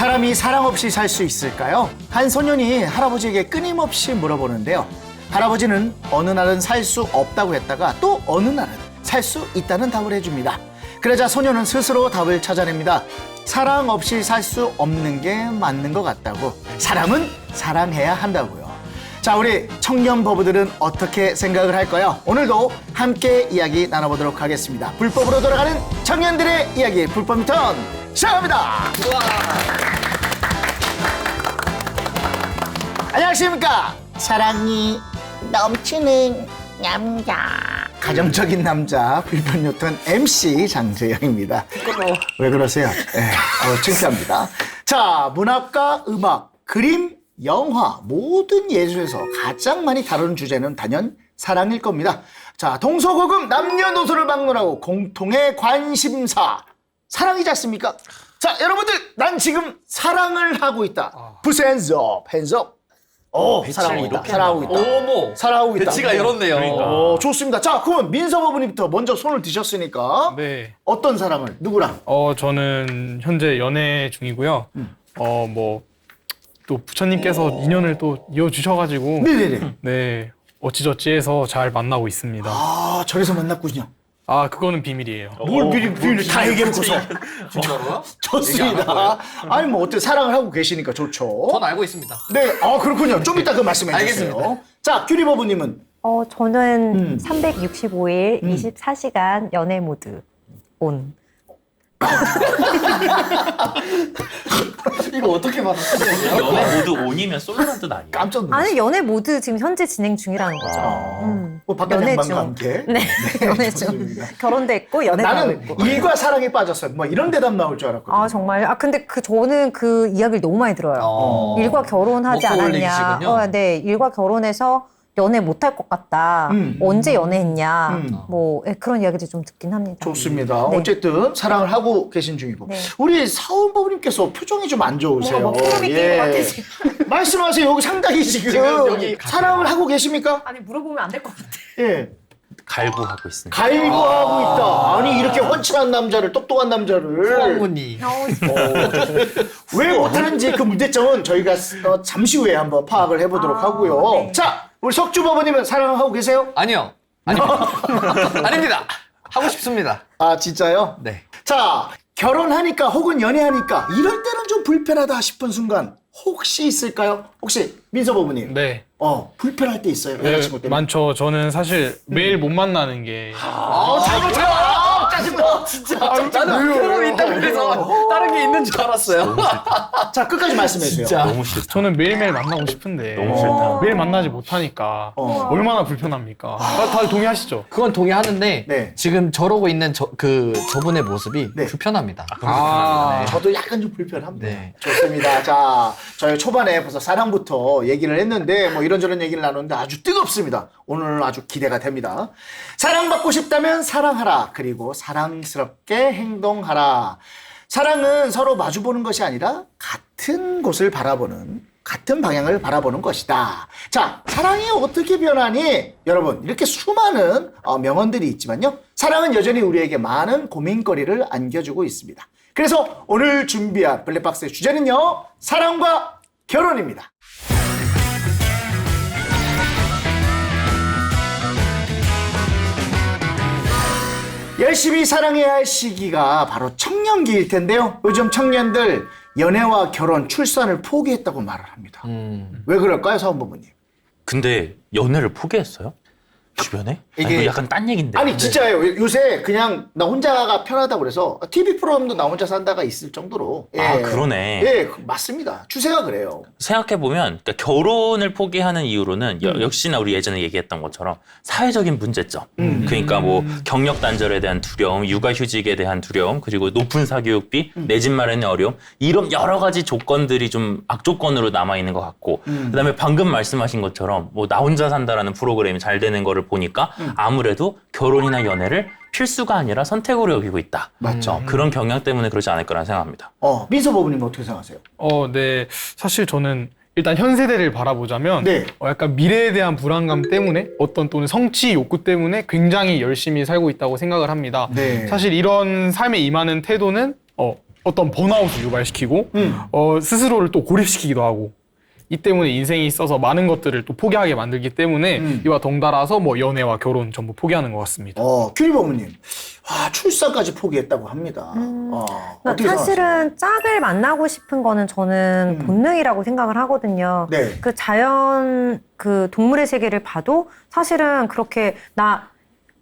사람이 사랑 없이 살 수 있을까요? 한 소년이 할아버지에게 끊임없이 물어보는데요. 할아버지는 어느 날은 살 수 없다고 했다가 또 어느 날은 살 수 있다는 답을 해줍니다. 그러자 소년은 스스로 답을 찾아냅니다. 사랑 없이 살 수 없는 게 맞는 것 같다고. 사람은 사랑해야 한다고요. 자, 우리 청년 버부들은 어떻게 생각을 할까요? 오늘도 함께 이야기 나눠보도록 하겠습니다. 불법으로 돌아가는 청년들의 이야기 불법 유턴 시작합니다. 안녕하십니까? 사랑이 넘치는 남자, 가정적인 남자 불법 유턴 MC 장재영입니다. 왜 그러세요? 네, 창피합니다. 자, 문학과 음악, 그림, 영화, 모든 예술에서 가장 많이 다루는 주제는 단연 사랑일 겁니다. 자, 동서고금 남녀노소를 막론하고 공통의 관심사, 사랑이지 않습니까? 자, 여러분들, 난 지금 사랑을 하고 있다. Put hands up, hands up. 사랑하고 있다. 사랑하고 있다. 어머, 사랑하고 있다. 배치가 이렇네요. 그러니까. 좋습니다. 자, 그러면 민섭 어머님부터 먼저 손을 드셨으니까 네. 어떤 사랑을, 누구랑? 저는 현재 연애 중이고요. 또 부처님께서 인연을 또 이어주셔가지고 네네네. 네, 어찌저찌해서 잘 만나고 있습니다. 아, 절에서 만났군요. 그거는 비밀이에요. 뭘 비밀을 다 얘기해놓고서. 진짜로요? 좋습니다. 아니, 뭐, 어때, 사랑을 하고 계시니까 좋죠. 전 알고 있습니다. 네, 그렇군요. 좀 이따 그 말씀해 주세요. 알겠습니다. 자, 규리버부님은? 저는 365일 24시간 연애 모드 온. 이거 어떻게 받았어요? 연애 모드 온이면 솔로란 뜻 아니에요? 깜짝 놀랐어요. 아니 연애 모드 지금 현재 진행 중이라는 거죠. 뭐, 바깥 연애 양반과 중. 함께. 네, 연애 중. 좋습니다. 결혼됐고 연애도 하고 나는 있고. 일과 사랑에 빠졌어요. 뭐, 이런 대답 나올 줄 알았거든요. 아 정말. 근데 저는 그 이야기를 너무 많이 들어요. 일과 결혼하지 않았냐. 워커홀릭이시군요. 네, 일과 결혼해서 연애 못할 것 같다. 언제 연애했냐. 그런 이야기들 좀 듣긴 합니다. 좋습니다. 네. 어쨌든 사랑을 하고 계신 중이고. 네. 우리 사원부님께서 표정이 좀 안 좋으세요. 뭔가 뭐 피라미드 낀것 같아, 지금. 말씀하세요. 여기 상당히 지금 여기 사랑을 하고 계십니까? 아니 물어보면 안 될 것 같아. 예. 갈구하고 있습니다. 갈구하고 있다. 아니, 이렇게 훤칠한 남자를, 똑똑한 남자를. 황문이. 왜 못하는지 그 문제점은 저희가 잠시 후에 한번 파악을 해보도록 하고요. 네. 자, 우리 석주버버님은 사랑하고 계세요? 아니요. 아닙니다. 아닙니다. 하고 싶습니다. 아, 진짜요? 네. 자, 결혼하니까 혹은 연애하니까 이럴 때는 좀 불편하다 싶은 순간 혹시 있을까요? 혹시 민서버버님. 네. 불편할 때 있어요? 네, 여자친구 때문에? 많죠. 저는 사실 매일 못 만나는 게 짜증나. 진짜. 나는 결혼 있다고 그래서 다른 게 있는 줄 알았어요. 자, 끝까지 말씀해 주세요. 진짜. 너무 싫다. 저는 매일매일 만나고 싶은데 너무 싫다. 매일 만나지 못하니까 얼마나 불편합니까? 다들 동의하시죠? 그건 동의하는데 네. 지금 저러고 있는 저분의 모습이 네. 불편합니다. 저도 약간 좀 불편합니다. 네. 좋습니다. 자, 저희 초반에 벌써 사랑부터 얘기를 했는데 뭐 이런저런 얘기를 나누는데 아주 뜨겁습니다. 오늘 아주 기대가 됩니다. 사랑받고 싶다면 사랑하라. 그리고 사랑스럽게 행동하라. 사랑은 서로 마주보는 것이 아니라 같은 곳을 바라보는, 같은 방향을 바라보는 것이다. 자, 사랑이 어떻게 변하니? 여러분, 이렇게 수많은 명언들이 있지만요. 사랑은 여전히 우리에게 많은 고민거리를 안겨주고 있습니다. 그래서 오늘 준비한 블랙박스의 주제는요. 사랑과 결혼입니다. 열심히 사랑해야 할 시기가 바로 청년기일 텐데요. 요즘 청년들 연애와 결혼, 출산을 포기했다고 말을 합니다. 왜 그럴까요, 사원부모님? 근데 연애를 포기했어요? 주변에? 이게- 이거 약간 딴 얘긴데. 아니, 진짜예요. 요새 그냥 나 혼자가 편하다고 그래서 TV 프로그램도 나 혼자 산다가 있을 정도로. 그러네. 예, 맞습니다. 추세가 그래요. 생각해보면 그러니까 결혼을 포기하는 이유로는 역시나 우리 예전에 얘기했던 것처럼 사회적인 문제점. 그러니까 뭐 경력 단절에 대한 두려움, 육아휴직에 대한 두려움, 그리고 높은 사교육비, 내 집 마련의 어려움, 이런 여러 가지 조건들이 좀 악조건으로 남아있는 것 같고 그다음에 방금 말씀하신 것처럼 뭐 나 혼자 산다라는 프로그램이 잘 되는 거를 보니까 아무래도 결혼이나 연애를 필수가 아니라 선택으로 여기고 있다. 맞죠. 그런 경향 때문에 그러지 않을까라는 생각합니다. 민서 버부님 어떻게 생각하세요? 네. 사실 저는 일단 현 세대를 바라보자면 네. 약간 미래에 대한 불안감 때문에 또는 성취 욕구 때문에 굉장히 열심히 살고 있다고 생각을 합니다. 네. 사실 이런 삶에 임하는 태도는 어떤 번아웃을 유발시키고 스스로를 또 고립시키기도 하고 이 때문에 인생에 있어서 많은 것들을 또 포기하게 만들기 때문에 이와 덩달아서 뭐 연애와 결혼 전부 포기하는 것 같습니다. 큐리버무님, 출산까지 포기했다고 합니다. 어떻게 사실은 짝을 만나고 싶은 거는 저는 본능이라고 생각을 하거든요. 네. 그 자연, 그 동물의 세계를 봐도 사실은 그렇게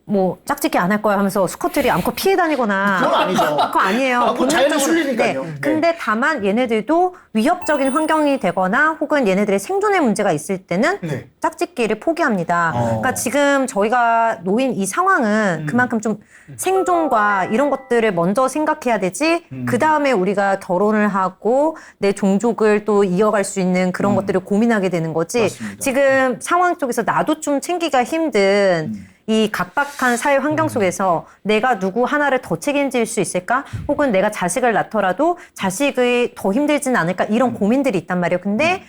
뭐 짝짓기 안 할 거야 하면서 스쿼트를 안고 피해 다니거나 그건 아니죠. 그거 아니에요. 그건 자연의 본능적으로. 순리니까요. 네. 네. 근데 다만 얘네들도 위협적인 환경이 되거나 혹은 얘네들의 생존의 문제가 있을 때는 네. 짝짓기를 포기합니다. 그러니까 지금 저희가 놓인 이 상황은 그만큼 좀 생존과 이런 것들을 먼저 생각해야 되지 그 다음에 우리가 결혼을 하고 내 종족을 또 이어갈 수 있는 그런 것들을 고민하게 되는 거지. 맞습니다. 지금 상황 속에서 나도 좀 챙기기가 힘든 이 각박한 사회 환경 속에서 내가 누구 하나를 더 책임질 수 있을까? 혹은 내가 자식을 낳더라도 자식이 더 힘들진 않을까? 이런 고민들이 있단 말이에요. 근데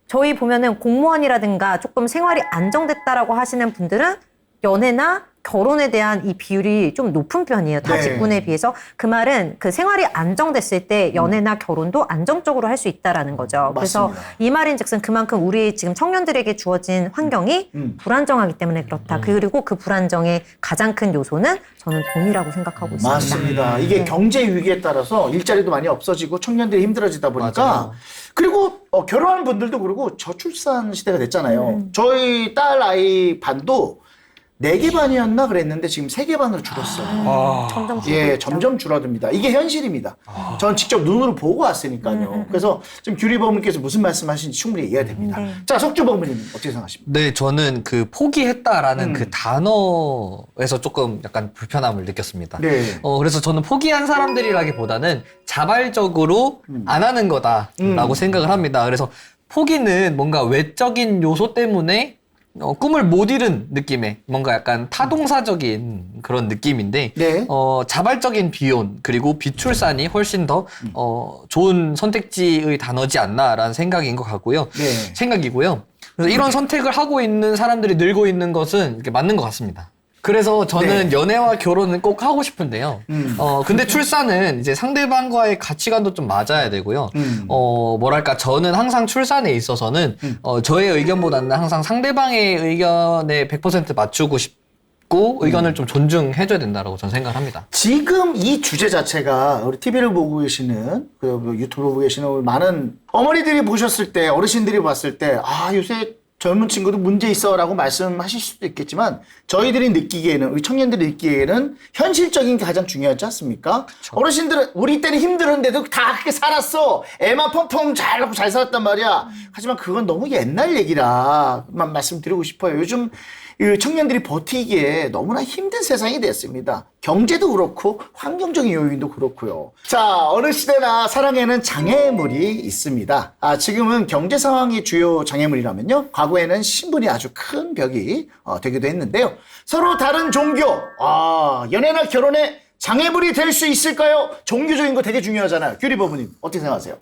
저희 보면은 공무원이라든가 조금 생활이 안정됐다라고 하시는 분들은 연애나 결혼에 대한 이 비율이 좀 높은 편이에요. 타 네. 직군에 비해서. 그 말은 그 생활이 안정됐을 때 연애나 결혼도 안정적으로 할 수 있다라는 거죠. 그래서 맞습니다. 이 말인즉슨 그만큼 우리 지금 청년들에게 주어진 환경이 불안정하기 때문에 그렇다. 그리고 그 불안정의 가장 큰 요소는 저는 돈이라고 생각하고 있습니다. 맞습니다. 이게 경제 위기에 따라서 일자리도 많이 없어지고 청년들이 힘들어지다 보니까 맞아요. 그리고 결혼한 분들도 그러고 저출산 시대가 됐잖아요. 저희 딸 아이 반도 4개 반이었나 그랬는데 지금 3개 반으로 줄었어요. 점점 예, 점점 줄어듭니다. 이게 현실입니다. 전 직접 눈으로 보고 왔으니까요. 그래서 지금 규리법님께서 무슨 말씀하시는지 충분히 이해가 됩니다. 자, 석주법님 어떻게 생각하십니까? 네, 저는 그 포기했다라는 그 단어에서 조금 약간 불편함을 느꼈습니다. 네. 그래서 저는 포기한 사람들이라기보다는 자발적으로 안 하는 거다라고 생각을 합니다. 그래서 포기는 뭔가 외적인 요소 때문에 꿈을 못 이룬 느낌의 뭔가 약간 타동사적인 그런 느낌인데 네. 자발적인 비혼 그리고 비출산이 훨씬 더 좋은 선택지의 단어지 않나라는 생각인 것 같고요. 네. 생각이고요. 그래서 이런 선택을 하고 있는 사람들이 늘고 있는 것은 이렇게 맞는 것 같습니다. 그래서 저는 연애와 결혼은 꼭 하고 싶은데요. 근데 출산은 이제 상대방과의 가치관도 좀 맞아야 되고요. 뭐랄까, 저는 항상 출산에 있어서는, 저의 의견보다는 항상 상대방의 의견에 100% 맞추고 싶고, 의견을 좀 존중해줘야 된다고 저는 생각을 합니다. 지금 이 주제 자체가 우리 TV를 보고 계시는, 유튜브 보고 계시는 많은 어머니들이 보셨을 때, 어르신들이 봤을 때, 요새 젊은 친구도 문제 있어 라고 말씀하실 수도 있겠지만 저희들이 느끼기에는 우리 청년들이 느끼기에는 현실적인 게 가장 중요하지 않습니까? 그렇죠. 어르신들은 우리 때는 힘들었는데도 다 그렇게 살았어. 애만 펑펑 잘 낳고 잘 살았단 말이야. 하지만 그건 너무 옛날 얘기라만 말씀드리고 싶어요. 요즘 청년들이 버티기에 너무나 힘든 세상이 됐습니다. 경제도 그렇고 환경적인 요인도 그렇고요. 자, 어느 시대나 사랑에는 장애물이 있습니다. 지금은 경제 상황이 주요 장애물이라면요. 과거에는 신분이 아주 큰 벽이 되기도 했는데요. 서로 다른 종교, 연애나 결혼에 장애물이 될 수 있을까요? 종교적인 거 되게 중요하잖아요. 규리법님 어떻게 생각하세요?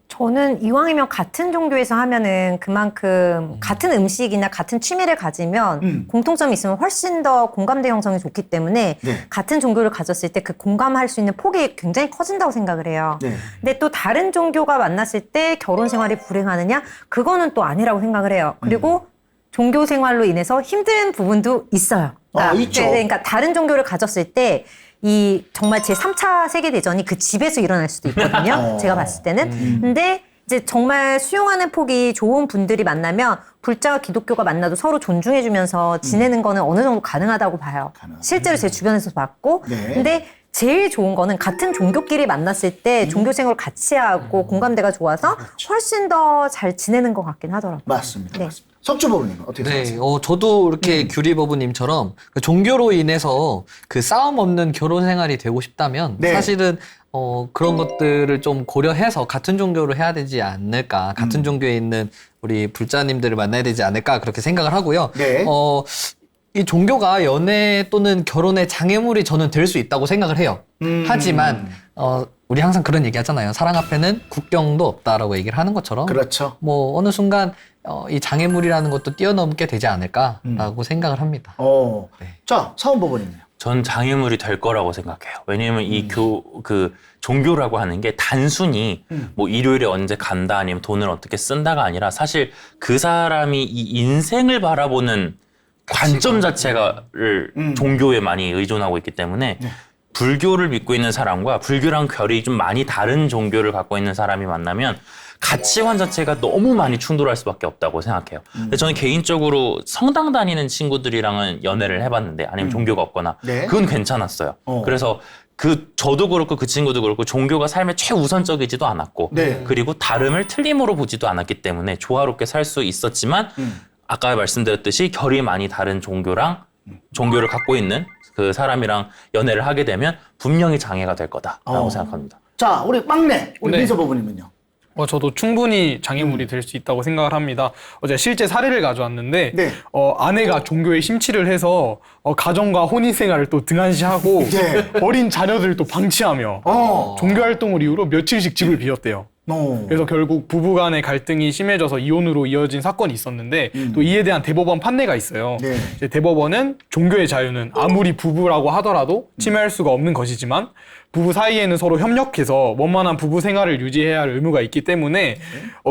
저는 이왕이면 같은 종교에서 하면은 그만큼 같은 음식이나 같은 취미를 가지면 공통점이 있으면 훨씬 더 공감대 형성이 좋기 때문에 같은 종교를 가졌을 때 그 공감할 수 있는 폭이 굉장히 커진다고 생각을 해요. 근데 또 다른 종교가 만났을 때 결혼 생활이 불행하느냐? 그거는 또 아니라고 생각을 해요. 그리고 종교 생활로 인해서 힘든 부분도 있어요. 있죠. 그러니까 다른 종교를 가졌을 때 이 정말 제 3차 세계대전이 그 집에서 일어날 수도 있거든요. 제가 봤을 때는. 근데 이제 정말 수용하는 폭이 좋은 분들이 만나면 불자와 기독교가 만나도 서로 존중해주면서 지내는 거는 어느 정도 가능하다고 봐요. 실제로 제 주변에서 봤고. 근데 제일 좋은 거는 같은 종교끼리 만났을 때 종교 생활을 같이 하고 공감대가 좋아서 훨씬 더 잘 지내는 것 같긴 하더라고요. 맞습니다. 네. 맞습니다. 석주법님 어떻게 네, 생각하세요? 저도 이렇게 규리버부님처럼 그 종교로 인해서 그 싸움 없는 결혼 생활이 되고 싶다면 사실은 그런 것들을 좀 고려해서 같은 종교를 해야 되지 않을까, 같은 종교에 있는 우리 불자님들을 만나야 되지 않을까 그렇게 생각을 하고요. 이 종교가 연애 또는 결혼의 장애물이 저는 될 수 있다고 생각을 해요. 하지만 우리 항상 그런 얘기 하잖아요. 사랑 앞에는 국경도 없다라고 얘기를 하는 것처럼 그렇죠. 뭐 어느 순간 이 장애물이라는 것도 뛰어넘게 되지 않을까라고 생각을 합니다. 자, 사원법원님요. 전 장애물이 될 거라고 생각해요. 왜냐하면 그 종교라고 하는 게 단순히 뭐 일요일에 언제 간다 아니면 돈을 어떻게 쓴다가 아니라 사실 그 사람이 이 인생을 바라보는 관점 자체가를 종교에 많이 의존하고 있기 때문에 불교를 믿고 있는 사람과 불교랑 결이 좀 많이 다른 종교를 갖고 있는 사람이 만나면 가치관 자체가 너무 많이 충돌할 수밖에 없다고 생각해요. 근데 저는 개인적으로 성당 다니는 친구들이랑은 연애를 해봤는데 아니면 종교가 없거나 네. 그건 괜찮았어요. 그래서 저도 그렇고 그 친구도 그렇고 종교가 삶의 최우선적이지도 않았고 네. 그리고 다름을 틀림으로 보지도 않았기 때문에 조화롭게 살 수 있었지만 아까 말씀드렸듯이 결이 많이 다른 종교를 갖고 있는 그 사람이랑 연애를 하게 되면 분명히 장애가 될 거다라고 생각합니다. 자, 우리 막내, 우리 네. 민서버부님은요? 저도 충분히 장애물이 될 수 있다고 생각을 합니다. 어제 실제 사례를 가져왔는데 네. 아내가 종교에 심취를 해서 가정과 혼인 생활을 또 등한시하고 네. 어린 자녀들을 또 방치하며 종교 활동을 이유로 며칠씩 집을 비웠대요. 그래서 결국 부부간의 갈등이 심해져서 이혼으로 이어진 사건이 있었는데 또 이에 대한 대법원 판례가 있어요. 네. 이제 대법원은 종교의 자유는 아무리 부부라고 하더라도 침해할 수가 없는 것이지만 부부 사이에는 서로 협력해서 원만한 부부 생활을 유지해야 할 의무가 있기 때문에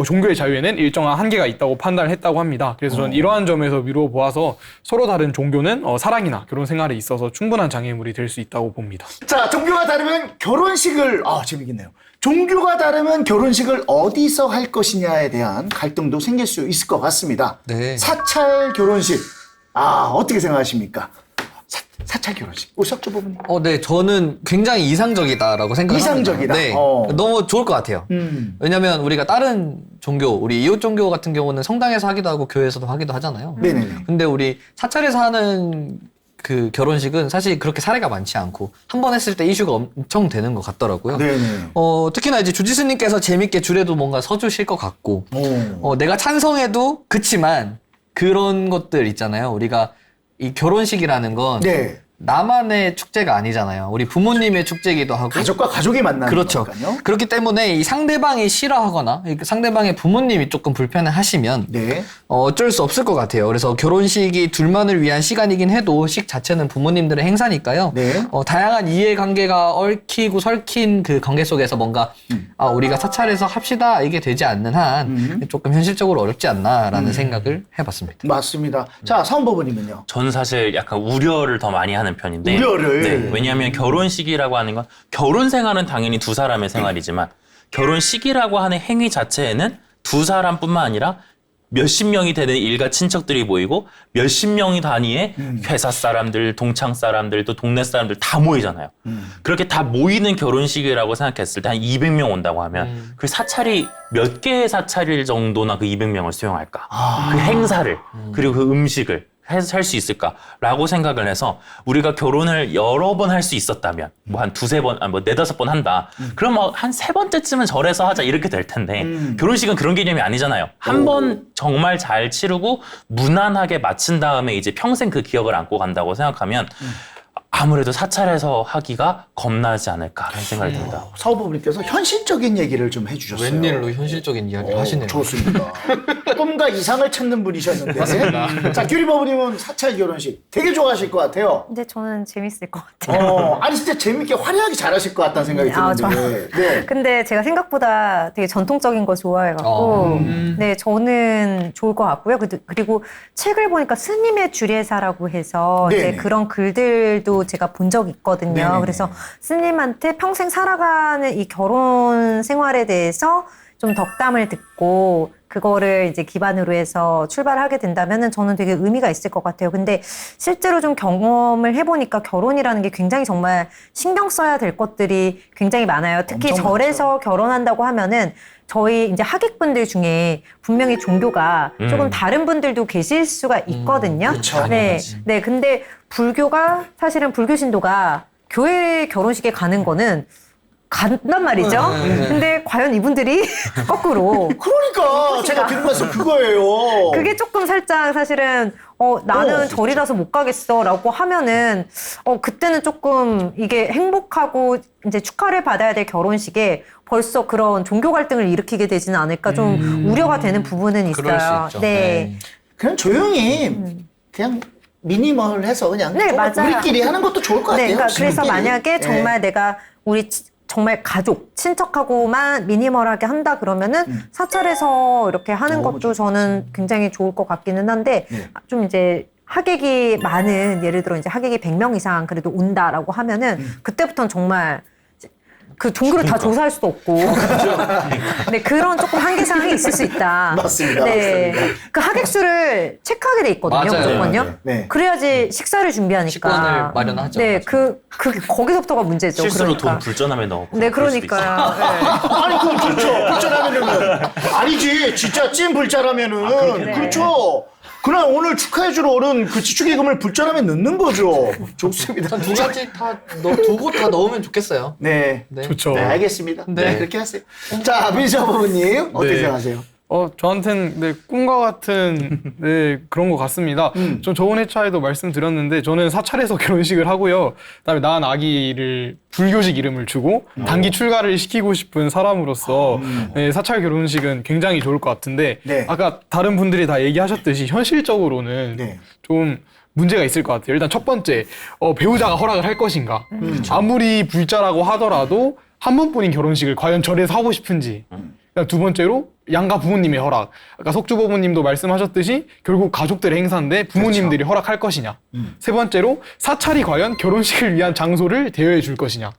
종교의 자유에는 일정한 한계가 있다고 판단을 했다고 합니다. 그래서 저는 이러한 점에서 미루어 보아서 서로 다른 종교는 사랑이나 결혼 생활에 있어서 충분한 장애물이 될 수 있다고 봅니다. 자, 종교가 다르면 결혼식을, 재밌겠네요. 종교가 다르면 결혼식을 어디서 할 것이냐에 대한 갈등도 생길 수 있을 것 같습니다. 네. 사찰 결혼식. 어떻게 생각하십니까? 사찰 결혼식. 우리 석주 부부님. 네, 저는 굉장히 이상적이다라고 생각합니다. 이상적이다? 네, 어. 너무 좋을 것 같아요. 왜냐면 우리가 다른 종교, 우리 이웃 종교 같은 경우는 성당에서 하기도 하고 교회에서도 하기도 하잖아요. 네네네. 근데 우리 사찰에서 하는 그 결혼식은 사실 그렇게 사례가 많지 않고 한 번 했을 때 이슈가 엄청 되는 것 같더라고요. 네네. 특히나 이제 주지스님께서 재밌게 줄에도 뭔가 서주실 것 같고, 내가 찬성해도 그치만 그런 것들 있잖아요. 우리가 이 결혼식이라는 건 네. 나만의 축제가 아니잖아요. 우리 부모님의 축제이기도 하고. 가족과 가족이 만나는 그렇죠. 거니까요. 그렇기 때문에 이 상대방이 싫어하거나 상대방의 부모님이 조금 불편해하시면 네. 어쩔 수 없을 것 같아요. 그래서 결혼식이 둘만을 위한 시간이긴 해도 식 자체는 부모님들의 행사니까요. 네. 다양한 이해관계가 얽히고 설킨 그 관계 속에서 뭔가 우리가 사찰에서 합시다 이게 되지 않는 한 조금 현실적으로 어렵지 않나라는 생각을 해봤습니다. 맞습니다. 자, 사원법원님은요? 저는 사실 약간 우려를 더 많이 하는 편인데 우려를? 네, 왜냐하면 결혼식이라고 하는 건 결혼 생활은 당연히 두 사람의 생활이지만 결혼식이라고 하는 행위 자체에는 두 사람뿐만 아니라 몇십 명이 되는 일가 친척들이 모이고 몇십 명이 단위의 회사 사람들, 동창 사람들, 또 동네 사람들 다 모이잖아요. 그렇게 다 모이는 결혼식이라고 생각했을 때 한 200명 온다고 하면 그 사찰이 몇 개의 사찰일 정도나 그 200명을 수용할까? 그 행사를 그리고 그 음식을 할 수 있을까라고 생각을 해서 우리가 결혼을 여러 번 할 수 있었다면 뭐 한 두세 번, 뭐 네다섯 번 한다. 그럼 뭐 한 세 번째쯤은 절에서 하자 이렇게 될 텐데 결혼식은 그런 개념이 아니잖아요. 한 번 정말 잘 치르고 무난하게 마친 다음에 이제 평생 그 기억을 안고 간다고 생각하면 아무래도 사찰에서 하기가 겁나지 않을까라는 생각이 듭니다. 사원법원님께서 현실적인 얘기를 좀 해주셨어요. 웬일로 현실적인 이야기를 하시네요. 좋습니다. 꿈과 이상을 찾는 분이셨는데. 맞습니다. 자, 규리법원님은 사찰 결혼식 되게 좋아하실 것 같아요. 근데 저는 재밌을 것 같아요. 아니 진짜 재밌게 화려하게 잘하실 것 같다는 생각이 드는데. 네. 근데 제가 생각보다 되게 전통적인 거 좋아해갖고, 네, 저는 좋을 것 같고요. 그리고 책을 보니까 스님의 주례사라고 해서 네네. 이제 그런 글들도 제가 본 적이 있거든요. 네네네. 그래서 스님한테 평생 살아가는 이 결혼 생활에 대해서 좀 덕담을 듣고 그거를 이제 기반으로 해서 출발하게 된다면은 저는 되게 의미가 있을 것 같아요. 근데 실제로 좀 경험을 해보니까 결혼이라는 게 굉장히 정말 신경 써야 될 것들이 굉장히 많아요. 특히 엄청 절에서 결혼한다고 하면은 저희 이제 하객분들 중에 분명히 종교가 조금 다른 분들도 계실 수가 있거든요. 그쵸. 네. 네. 근데 불교가 사실은 불교 신도가 교회 결혼식에 가는 거는 간단 말이죠. 근데 과연 이분들이 거꾸로 그러니까 제가 드린 말씀 그거예요. 그게 조금 살짝 사실은 나는 절이라서 못 가겠어라고 하면은 그때는 조금 이게 행복하고 이제 축하를 받아야 될 결혼식에 벌써 그런 종교 갈등을 일으키게 되지는 않을까 좀 우려가 되는 부분은 있어요. 그럴 수 있죠. 네. 그냥 조용히 그냥 미니멀해서 그냥 네, 좀 맞아요. 우리끼리 하는 것도 좋을 것 같아요. 네, 그러니까 그래서 친구끼리. 만약에 네. 정말 내가 우리 정말 가족, 친척하고만 미니멀하게 한다 그러면은 사찰에서 이렇게 하는 너무 것도 저는 굉장히 좋을 것 같기는 한데 네. 좀 이제 하객이 많은 예를 들어 이제 하객이 100명 이상 그래도 온다라고 하면은 그때부터는 정말 그 종교를 다 조사할 수도 없고 네, 그런 조금 한계 사항이 있을 수 있다. 맞습니다. 네. 맞습니다. 그 하객 수를 체크하게 돼 있거든요. 맞아요. 무조건요. 네. 그래야지 식사를 준비하니까. 식권을 마련하죠. 네, 맞아요. 거기서부터가 문제죠. 실수로 그러니까. 돈 불전함에 넣어. 네, 그러니까요. 네. 아니 그럼 그렇죠. 불자라면은 아니지. 진짜 찐 불자라면은 네. 그렇죠. 그냥 오늘 축하해주러 오는 그 지축예금을 불자라면 넣는 거죠. 좋습니다. 전 두 가지 두 곳 다 넣으면 좋겠어요. 네. 네. 좋죠. 네, 알겠습니다. 네, 네. 그렇게 하세요. 자, 민서 부모님 어떻게 네. 생각하세요? 저한테는 네, 꿈과 같은 네, 그런 것 같습니다. 전 저번 회차에도 말씀드렸는데 저는 사찰에서 결혼식을 하고요. 그다음에 낳은 아기를 불교식 이름을 주고 단기 출가를 시키고 싶은 사람으로서 네, 사찰 결혼식은 굉장히 좋을 것 같은데 네. 아까 다른 분들이 다 얘기하셨듯이 현실적으로는 네. 좀 문제가 있을 것 같아요. 일단 첫 번째, 배우자가 허락을 할 것인가. 아무리 불자라고 하더라도 한 번뿐인 결혼식을 과연 절에서 하고 싶은지. 두 번째로 양가 부모님의 허락. 아까 석주보부님도 말씀하셨듯이 결국 가족들의 행사인데 부모님들이 허락할 것이냐. 세 번째로 사찰이 과연 결혼식을 위한 장소를 대여해 줄 것이냐.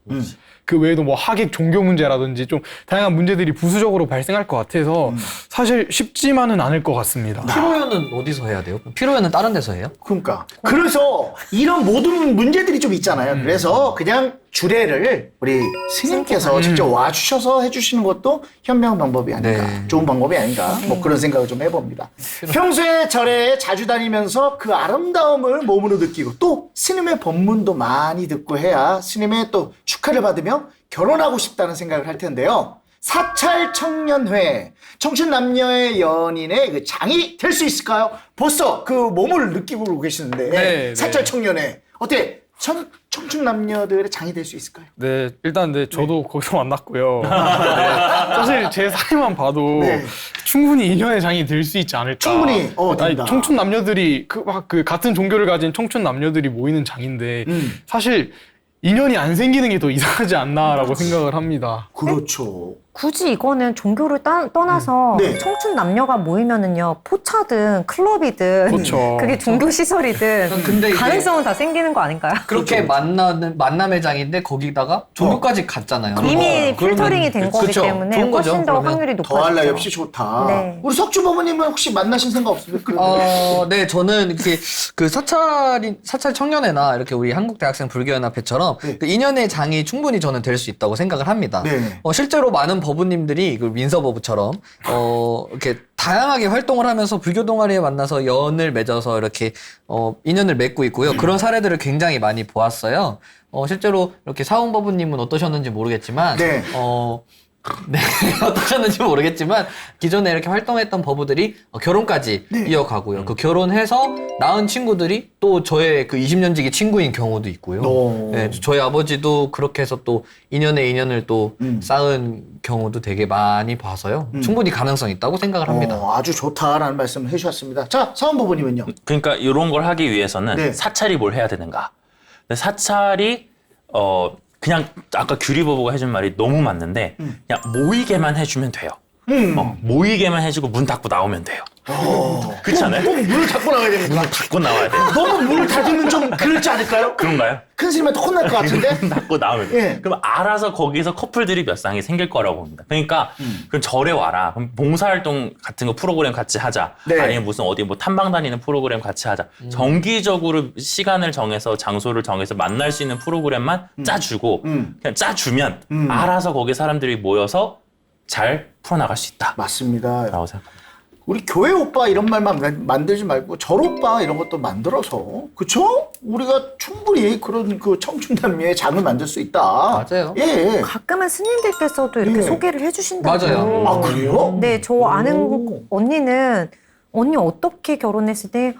그 외에도 뭐 하객 종교 문제라든지 좀 다양한 문제들이 부수적으로 발생할 것 같아서 사실 쉽지만은 않을 것 같습니다. 피로연은 어디서 해야 돼요? 피로연은 다른 데서 해요? 그러니까. 그래서 이런 모든 문제들이 좀 있잖아요. 그래서 그냥 주례를 우리 스님께서 직접 와주셔서 해주시는 것도 현명한 방법이 아닌가. 네. 좋은 방법이 아닌가. 뭐 그런 생각을 좀 해봅니다. 평소에 절에 자주 다니면서 그 아름다움을 몸으로 느끼고 또 스님의 법문도 많이 듣고 해야 스님의 또 축하를 받으며 결혼하고 싶다는 생각을 할 텐데요. 사찰 청년회, 청춘 남녀의 연인의 그 장이 될 수 있을까요? 벌써 그 몸을 느끼고 계시는데 네, 사찰 네. 청년회 어때? 청춘 남녀들의 장이 될 수 있을까요? 네, 일단 저도 거기서 만났고요. 네, 사실 제 사이만 봐도 네. 충분히 인연의 장이 될 수 있지 않을까. 충분히, 된다. 청춘 남녀들이 그 같은 종교를 가진 청춘 남녀들이 모이는 장인데 사실 인연이 안 생기는 게 더 이상하지 않나라고 생각을 합니다. 그렇죠. 굳이 이거는 종교를 떠나서 네. 청춘 남녀가 모이면은요 포차든 클럽이든 그렇죠. 그게 종교 시설이든 근데 이게 가능성은 다 생기는 거 아닌가요? 그렇게 만남의 장인데 거기다가 종교까지 갔잖아요. 이미 그러면- 필터링이 된 거기 그쵸. 때문에 좋은 거죠, 훨씬 더 그러면. 확률이 더할 나위 높아지죠. 없이 좋다. 네. 우리 석주 부모님은 혹시 만나신 생각 없습니까? 네, 저는 이렇게 그 사찰 청년회나 이렇게 우리 한국대학생 불교연합회처럼 네. 그 인연의 장이 충분히 저는 될 수 있다고 생각을 합니다. 네. 실제로 많은 법우님들이 그 민서법우처럼 이렇게 다양하게 활동을 하면서 불교 동아리에 만나서 연을 맺어서 이렇게 인연을 맺고 있고요. 그런 사례들을 굉장히 많이 보았어요. 실제로 이렇게 사홍법우님은 어떠셨는지 모르겠지만 네. 네, 어떠셨는지 모르겠지만 기존에 이렇게 활동했던 법우들이 결혼까지 네. 이어가고요. 그 결혼해서 낳은 친구들이 또 저의 그 20년지기 친구인 경우도 있고요. 오. 네, 저희 아버지도 그렇게 해서 또 인연에 인연을 또 쌓은 경우도 되게 많이 봐서요. 충분히 가능성이 있다고 생각을 합니다. 아주 좋다라는 말씀을 해주셨습니다. 자, 사원 부모님은요? 그러니까 이런 걸 하기 위해서는 네. 사찰이 뭘 해야 되는가? 근데 사찰이 그냥 아까 규리보보가 해준 말이 너무 맞는데 그냥 모이게만 해주면 돼요. 모이게만 해주고 문 닫고 나오면 돼요. 그렇지 않아요? 꼭 문을 닫고 나와야 됩니까? 문 닫고 나와야 돼요. 너무 문을 닫으면 좀 그렇지 않을까요? 그런가요? 큰 스님한테 혼날 것 같은데? 문 닫고 나오면 돼요. 예. 그럼 알아서 거기서 커플들이 몇 쌍이 생길 거라고 봅니다. 그러니까 그럼 절에 와라. 그럼 봉사활동 같은 거 프로그램 같이 하자. 네. 아니면 무슨 어디 뭐 탐방 다니는 프로그램 같이 하자. 정기적으로 시간을 정해서 장소를 정해서 만날 수 있는 프로그램만 짜주고 그냥 짜주면 알아서 거기 사람들이 모여서 잘 풀어나갈 수 있다. 맞습니다. 라고 생각합니다. 우리 교회 오빠 이런 말만 만들지 말고 절 오빠 이런 것도 만들어서 그쵸? 우리가 충분히 그런 그 청춘남녀의 장을 만들 수 있다. 맞아요. 예. 가끔은 스님들께서도 이렇게 예. 소개를 해주신다고. 맞아요. 아 그래요? 네, 저 아는 언니는 언니 어떻게 결혼했을 때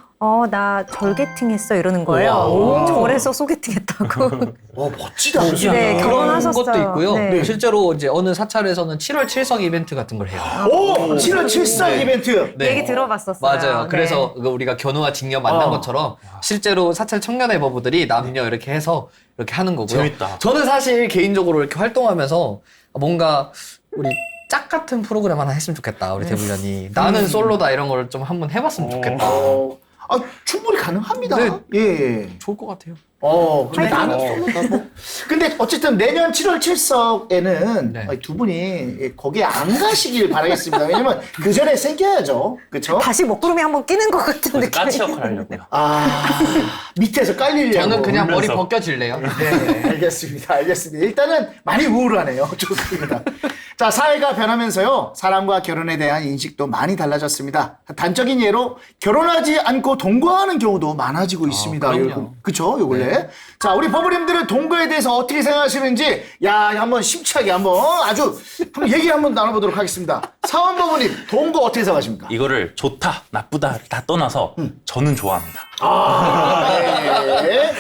나 절개팅 했어 이러는 거예요. 우와. 절에서 소개팅 했다고. 멋지다. 네, 그런 결혼하셨어요. 것도 있고요. 네. 실제로 이제 어느 사찰에서는 7월 7석 이벤트 같은 걸 해요. 오, 7월 7석 네. 이벤트. 네. 얘기 들어봤었어요. 맞아요. 네. 그래서 우리가 견우와 직녀 만난 것처럼 실제로 사찰 청년의 버부들이 남녀 이렇게 해서 이렇게 하는 거고요. 재밌다. 저는 사실 개인적으로 이렇게 활동하면서 뭔가 우리 짝 같은 프로그램 하나 했으면 좋겠다. 우리 대불련이 나는 솔로다 이런 걸 좀 한번 해봤으면 좋겠다. 충분히 가능합니다. 네. 예. 좋을 것 같아요. 근데 나는 솔로다 뭐. 근데 어쨌든 내년 7월 7석에는 네. 두 분이 거기에 안 가시길 바라겠습니다. 왜냐면 그 전에 생겨야죠. 그렇죠? 다시 먹구름이 한번 끼는 것 같은 느낌. 까치 역할 하려고요. 밑에서 깔리려고. 저는 그냥 머리 울면서. 벗겨질래요. 네, 알겠습니다. 일단은 많이 우울하네요. 좋습니다. 자, 사회가 변하면서요, 사랑과 결혼에 대한 인식도 많이 달라졌습니다. 단적인 예로 결혼하지 않고 동거하는 경우도 많아지고 있습니다. 그럼요. 그쵸? 요 근래. 자, 우리 버블님들은 동거에 대해서 어떻게 생각하시는지, 한번 심차게 한번 얘기 한번 나눠보도록 하겠습니다. 사원 버블님, 동거 어떻게 생각하십니까? 이거를 좋다, 나쁘다 다 떠나서 저는 좋아합니다. 네.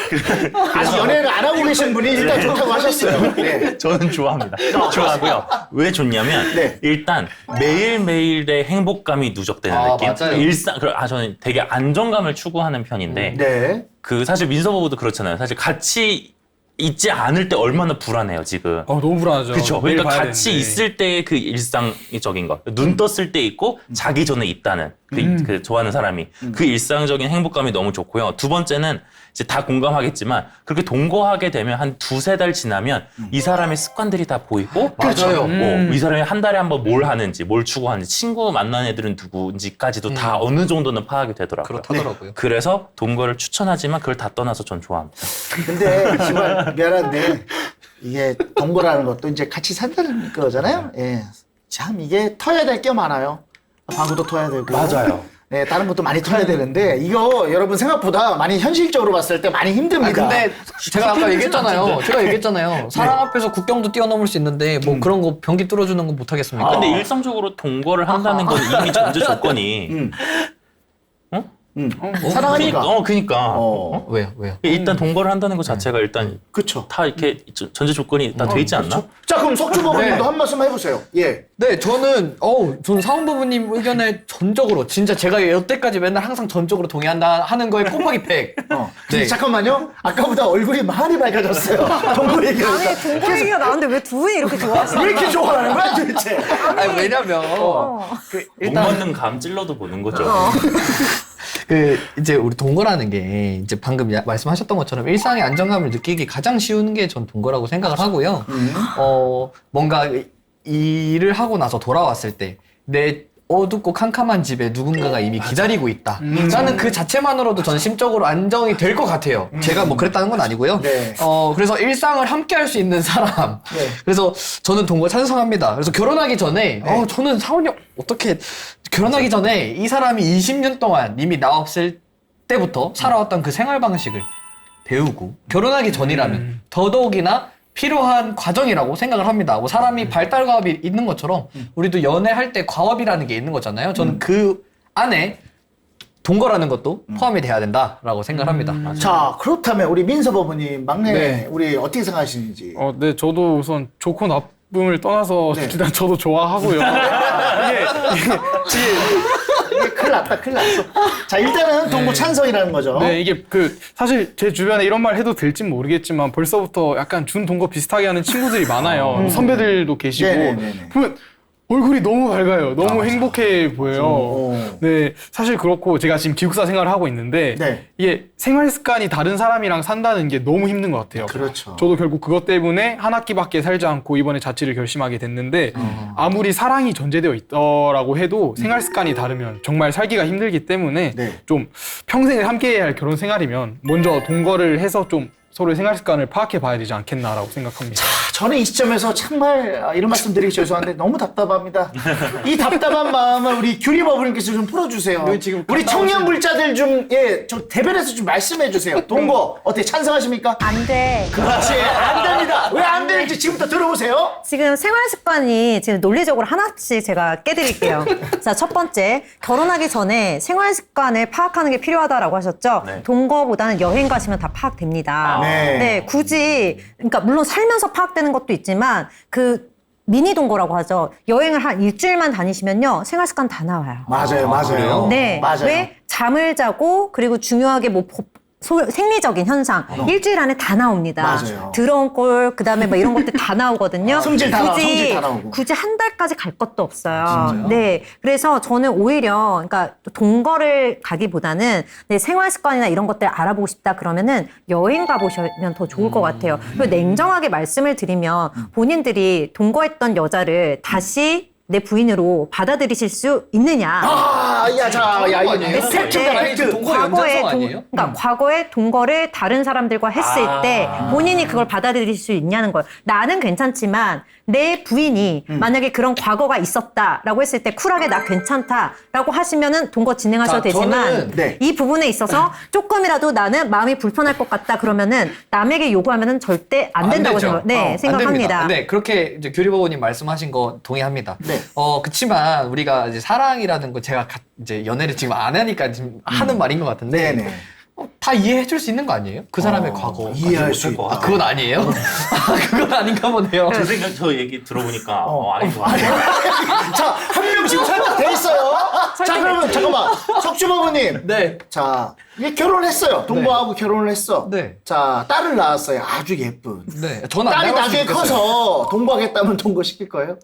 아직 연애를 안 하고 계신 분이 일단 좋다고 하셨어요. 네. 저는 좋아합니다. 좋아하고요. 왜 좋냐면 네. 일단 매일매일의 행복감이 누적되는 느낌. 맞아요. 저는 되게 안정감을 추구하는 편인데 네. 그 사실 민서버부도 그렇잖아요. 사실 같이 있지 않을 때 얼마나 불안해요 지금. 너무 불안하죠. 그렇죠. 매일 그러니까 봐야 같이 되는데. 있을 때의 그 일상적인 것, 눈 떴을 때 있고 자기 전에 있다는 그 좋아하는 사람이 그 일상적인 행복감이 너무 좋고요. 두 번째는 이제 다 공감하겠지만 그렇게 동거하게 되면 한 2-3달 지나면 이 사람의 습관들이 다 보이고 맞아요. 이 사람이 한 달에 한 번 뭘 하는지 뭘 추구하는지 친구 만나는 애들은 누구인지까지도 다 어느 정도는 파악이 되더라고요. 그렇다더라고요. 그래서 동거를 추천하지만 그걸 다 떠나서 전 좋아합니다. 근데 정말 미안한데 이게 동거라는 것도 이제 같이 산다는 거잖아요. 예. 참 이게 터야 될 게 많아요. 방구도 터야 되고. 맞아요. 네, 다른 것도 많이 터야 되는데 이거 여러분 생각보다 많이 현실적으로 봤을 때 많이 힘듭니다. 근데 제가 아까 얘기했잖아요. 사랑 앞에서 국경도 뛰어넘을 수 있는데 뭐 그런 거 변기 뚫어주는 거 못 하겠습니까? 근데 일상적으로 동거를 한다는 건 이미 전제 조건이 사랑하니까. 그니까. 왜요? 일단 동거를 한다는 것 자체가 일단 그렇죠. 다 이렇게 전제 조건이 다 돼 있지 않나? 자, 그럼 석주버님도 네. 한 말씀 해보세요. 예. 네, 저는 사원부부님 의견에 전적으로 진짜 제가 여태까지 맨날 항상 전적으로 동의한다 하는 거에 곱하기 100. 근데 네. 잠깐만요. 아까보다 얼굴이 많이 밝아졌어요. 동거 얘기를 아니 하니까. 동거 얘기가 나왔는데 왜 두 분이 이렇게 좋아하시는 왜 거예요? 이렇게 좋아하는 거야 도대체? 아니 왜냐면 못 맞는 감 찔러도 보는 거죠. 이제 우리 동거라는 게 이제 방금 말씀하셨던 것처럼 일상의 안정감을 느끼기 가장 쉬운 게 전 동거라고 생각을 하고요. 뭔가 일을 하고 나서 돌아왔을 때 내 어둡고 캄캄한 집에 누군가가 이미 기다리고 있다. 나는 그 자체만으로도 전 심적으로 안정이 될 것 같아요. 제가 뭐 그랬다는 건 아니고요. 네. 그래서 일상을 함께 할 수 있는 사람. 네. 그래서 저는 동거 찬성합니다. 그래서 결혼하기 전에, 저는 사원이 어떻게, 결혼하기 전에 이 사람이 20년 동안 이미 나 없을 때부터 살아왔던 그 생활 방식을 배우고, 결혼하기 전이라면 더더욱이나 필요한 과정이라고 생각을 합니다. 뭐 사람이 발달 과업이 있는 것처럼 우리도 연애할 때 과업이라는 게 있는 거잖아요. 저는 그 안에 동거라는 것도 포함이 돼야 된다라고 생각을 합니다. 자, 그렇다면 우리 민서버님 막내 네. 우리 어떻게 생각하시는지. 네, 저도 우선 좋고 나쁨을 떠나서 네. 일단 저도 좋아하고요. 이게 큰일 났다, 큰일 났어. 자, 일단은 동거 찬성이라는 거죠. 네, 이게 사실 제 주변에 이런 말 해도 될진 모르겠지만 벌써부터 약간 준 동거 비슷하게 하는 친구들이 많아요. 선배들도 계시고. 네네네네. 보면 얼굴이 너무 밝아요. 너무 행복해 보여요. 네, 사실 그렇고 제가 지금 기숙사 생활을 하고 있는데 네. 이게 생활 습관이 다른 사람이랑 산다는 게 너무 힘든 것 같아요. 그렇죠. 저도 결국 그것 때문에 한 학기밖에 살지 않고 이번에 자취를 결심하게 됐는데 아무리 사랑이 전제되어 있더라고 해도 생활 습관이 다르면 정말 살기가 힘들기 때문에 네. 좀 평생을 함께해야 할 결혼 생활이면 먼저 동거를 해서 좀 서로의 생활 습관을 파악해 봐야 되지 않겠나라고 생각합니다. 저는 이 시점에서 정말 이런 말씀 드리기 죄송한데 너무 답답합니다. 이 답답한 마음을 우리 규리 버블님께서 좀 풀어주세요. 우리 청년 불자들 좀, 좀 대변해서 좀 말씀해 주세요. 동거 어떻게 찬성하십니까? 안 돼. 그렇지. 안 됩니다. 왜 안 되는지 지금부터 들어보세요. 지금 생활 습관이 지금 논리적으로 하나씩 제가 깨드릴게요. 자, 첫 번째. 결혼하기 전에 생활 습관을 파악하는 게 필요하다라고 하셨죠? 네. 동거보다는 여행 가시면 다 파악됩니다. 네. 굳이, 그러니까 물론 살면서 파악되는 것도 있지만 그 미니 동거라고 하죠. 여행을 한 일주일만 다니시면요. 생활 습관 다 나와요. 맞아요, 맞아요. 그래요? 네. 맞아요. 왜? 잠을 자고 그리고 중요하게 뭐 생리적인 현상 일주일 안에 다 나옵니다. 맞아요. 더러운 꼴 그다음에 뭐 이런 것들 다 나오거든요. 성질 다 나와, 성질 다 나오고. 굳이 한 달까지 갈 것도 없어요. 네, 그래서 저는 오히려 그러니까 동거를 가기보다는 내 생활 습관이나 이런 것들 알아보고 싶다 그러면은 여행 가보시면 더 좋을 것 같아요. 그리고 냉정하게 말씀을 드리면 본인들이 동거했던 여자를 다시 내 부인으로 받아들이실 수 있느냐? 이거 했을 때 아니, 동거 연장성 아니에요? 그러니까 과거에 동거를 다른 사람들과 했을 때 본인이 그걸 받아들일 수 있냐는 거예요. 나는 괜찮지만 내 부인이 만약에 그런 과거가 있었다라고 했을 때 쿨하게 나 괜찮다라고 하시면은 동거 진행하셔도 자, 되지만 네. 이 부분에 있어서 조금이라도 나는 마음이 불편할 것 같다 그러면은 남에게 요구하면은 절대 안 된다고 되죠. 생각합니다. 안 됩니다. 네, 그렇게 이제 규리버거님 말씀하신 거 동의합니다. 네. 그치만 우리가 이제 사랑이라는 거 제가 이제 연애를 지금 안 하니까 지금 하는 말인 것 같은데. 네네. 다 이해해줄 수 있는 거 아니에요? 그 사람의 과거. 이해할 수 못할 것 있다. 그건 아니에요? 그건 아닌가 보네요. 저 생각, 저 얘기 들어보니까 아닌 것 아니, 같아요. 자, 한 명씩 설득돼 있어요. 자, 그러면 잠깐만. 석주버버님. 네. 자, 얘 결혼했어요. 동거하고 결혼을 했어. 네. 자, 딸을 낳았어요. 아주 예쁜. 네. 저는 안 딸이 나갔으면 나중에 좋겠어요. 커서 동거하겠다면 동거시킬 거예요?